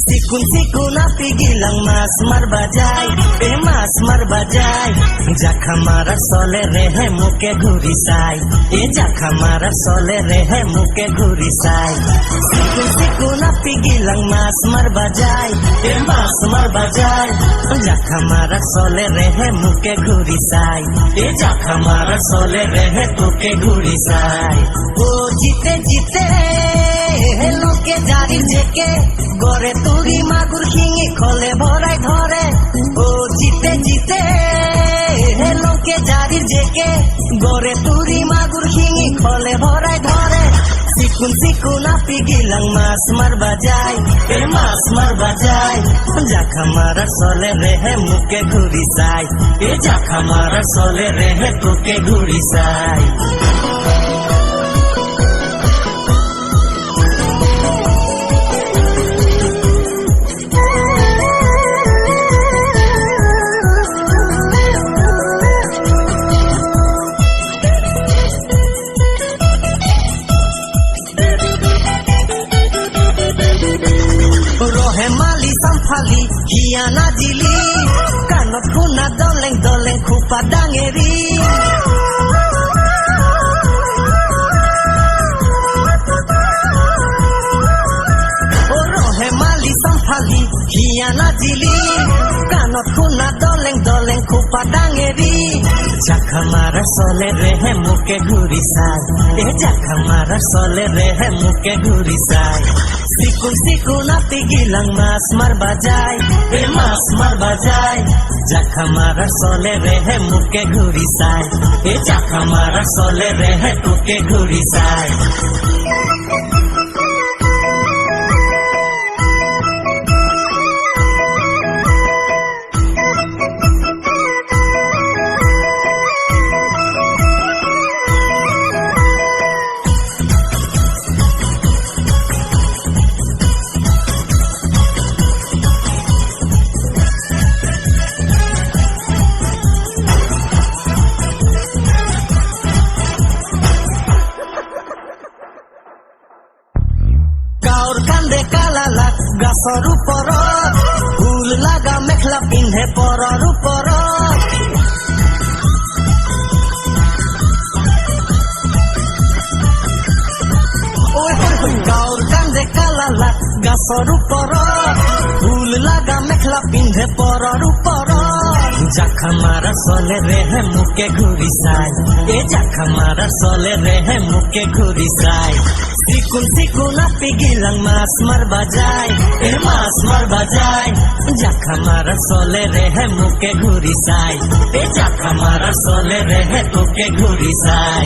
Sikun api gilang mas marbajai mas marbajai jakha marar sole rehe muke ঘুরি সাই jakha marar sole rehe muke ঘুরি সাই sikun api gilang mas marbajai mas marbajai jakha marar sole rehe muke ঘুরি সাই jakha marar sole rehe toke ঘুরি সাই ও জিতে জিতে লোকে জারির JK গরে তুরি মাগুর শিঙি খলে ভরাই ধরে ও জিতে জিতে লোকে জারির জেকে গরে তুরি মাগুর শিঙি খলে ভরাই ধরে sikun api gilang mas marbajai mas marbajai jakha marar sole rehe muke ঘুরি সাই jakha marar sole rehe toke ঘুরি সাই Mali samphali hiana jili kanot khuna doleng doleng khupa dangeri orohe mali samphali hiana jili kanot khuna doleng doleng khupa dangeri jakha marar sole rehe muke ঘুরি সাই jakha marar sole rehe muke ঘুরি সাই sikun api gilang mas marbajai mas marbajai jakha marar sole rehe muke ঘুরি সাই jakha marar sole rehe toke ঘুরি সাই কান্দে কালালাক গাছৰ ওপৰত ফুল লাগা মেখলা পিন্ধে পৰৰ ওপৰত গাঁৱৰ কান্দে কালালাক গাছৰ ওপৰত ফুল লাগা মেখলা পিন্ধে পৰৰ ওপৰত jakha marar sole rehe muke ঘুরি সাই jakha marar sole rehe muke ঘুরি সাই sikun api gilang mas marbajai mas marbajai jakha marar sole rehe muke ঘুরি সাই jakha marar sole rehe toke ঘুরি সাই